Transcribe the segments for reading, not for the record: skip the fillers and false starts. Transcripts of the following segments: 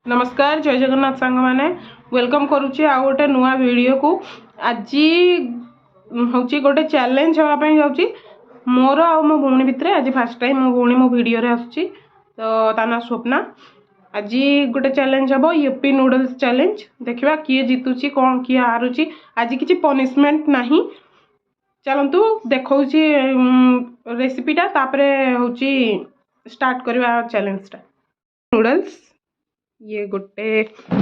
नमस्कार जय जगन्नाथ सांग मैंने वेलकम करुच्ची आ गोटे नुआ वीडियो को आज हूँ गोटे चैलेंज हाँपाई जाऊँगी मोर आ मो भौणी भितर आज फास्ट टाइम मो भौणी मो वीडियो रे आसुची तो ता ना स्वप्ना आज गोटे चैलेंज हम यूपी नूडल्स चैलेंज देखा किए जीतुची कौन किए हारुची आज किसी पनिशमेंट नहीं चलतु देखा रेसिपीटा तापरे हूँ स्टार्ट करवा चैलेंजटा नूडल्स ये गोटे एटा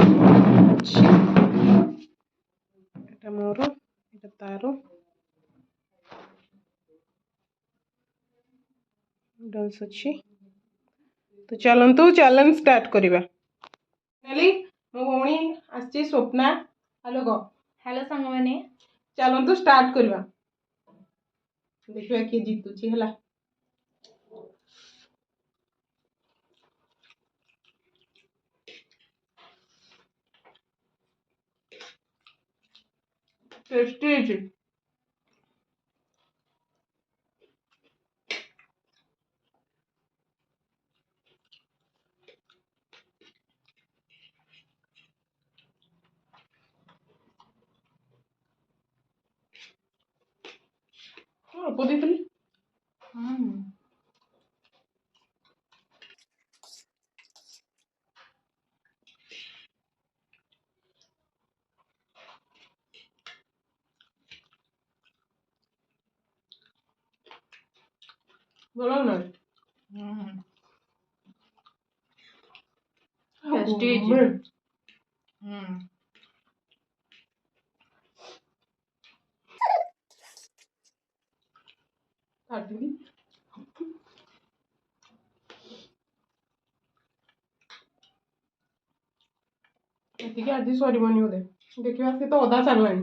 मोर एटा तारो नूडल्स अच्छी तो चलतु चैलेंज स्टार्ट करवा मो भौणी आसी स्वप्ना हेलो गो हेलो सांग मैंने चलतु स्टार्ट करवा देखा किए जीतुची है टेस्टी ଦେଇଥିଲି ଭଲ ନାହିଁ टेस्टी କାଟିଲି ଏତିକି ଆଜି ସରିବନି ବୋଧେ ଦେଖିବା ସେ ତ ଅଧା ସାରିଲାଣି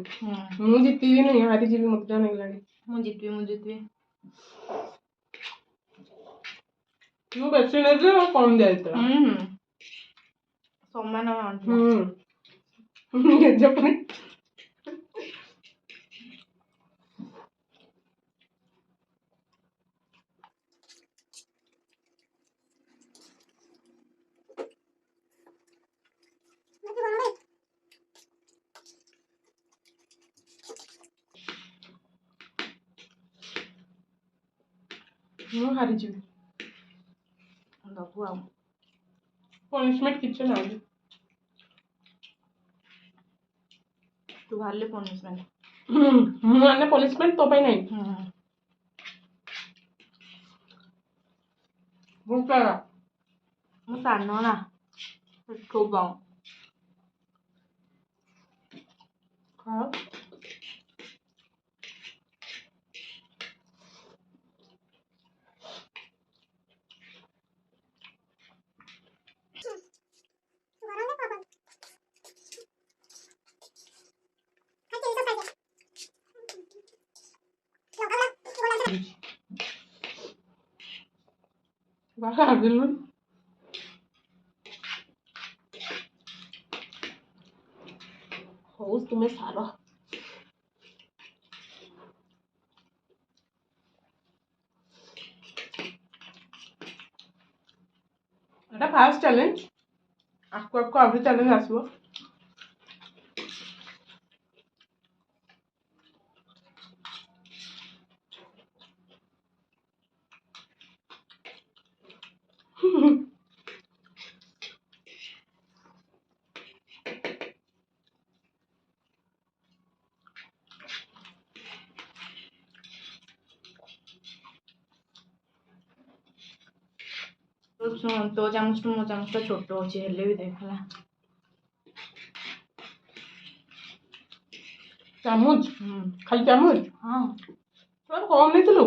ମୁଁ ଜିତିବି ନାହିଁ ହାରିଯିବି ମତେ ଯାହା ଲାଗିଲାଣି ମୁଁ ଜିତିବି ମୁଁ ବେଶୀ ନେଇଥିଲି ଆଉ କମ୍ ଯାଇଥିଲା ସମାନ ନିଜ ପାଇଁ ମୁଁ ହାରିଯିବି ଦବୁ ଆଉ ପନିଶମେଣ୍ଟ କିଛି ନାହିଁ ତୁ ବାହାରିଲେ ପନିଶମେଣ୍ଟ ମୁଁ ମାନେ ପନିଶମେଣ୍ଟ ତୋ ପାଇଁ ନାହିଁ ଭୋକ ମୁଁ ସାନ ନା ଠୋବାଉ ଖାଅ ବାହା ହାରିଲୁ ହଉ ତୁମେ ସାର এটা ফার্স্ট চ্যালেঞ্জ আজকে আগে চ্যালেঞ্জ আসবো तो चामच टू मो चामच छोट अच्छे हेले भी देखला চামচ খালি চামচ हाँ তোর কম নিয়েছিল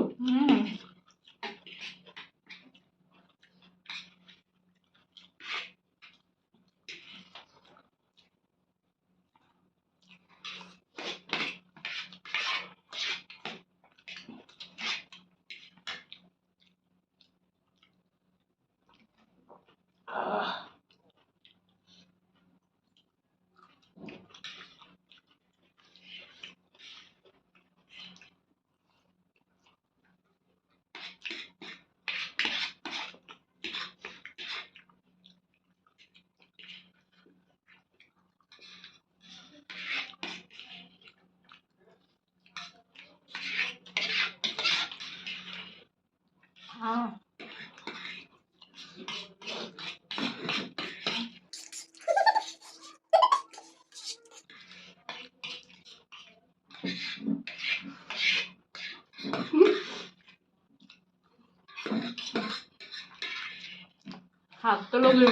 हाथ तो लगे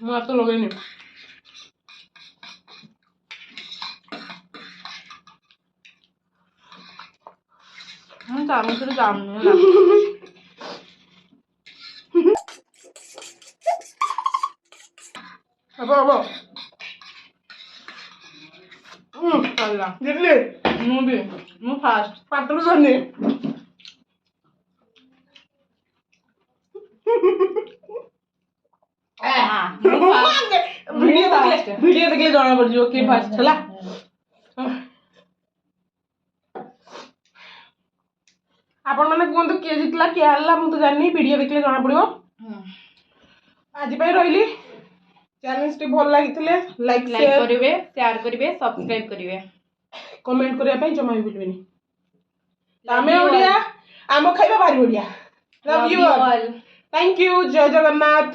ମୁଁ ହାତ ଲଗେଇନି। हम चामच से जामने लगा ହବ ହବ। चला ଦେଖିଲେ मु फास्ट ପାତଳ ସରିନି। ଭିଡିଓ ଦେଖିଲେ ଜଣା ପଡିଯିବ କିଏ ଫାଷ୍ଟ ହେଲା। ଆପଣ ମାନେ କୁହନ୍ତୁ କିଏ ଜିତିଲା କିଏ ହାରିଲା, ମୁଁ ତ ଜାଣିନି, ଭିଡିଓ ଦେଖିଲେ ଜଣା ପଡିବ। ଆଜି ପାଇଁ ରହିଲି। ଚ୍ୟାଲେଞ୍ଜ ଟି ଭଲ ଲାଗିଥିଲେ ଲାଇକ୍ करिवे शेयर करिवे सब्सक्राइब करिवे कमेंट କରିବା ପାଇଁ ଜମା ବି ଭୁଲିବେନି। ଆମେ ଓଡ଼ିଆ, ଆମ ଖାଇବା ଭାରି ବଢିଆ। Love you all. Thank you. ଜୟ ଜଗନ୍ନାଥ।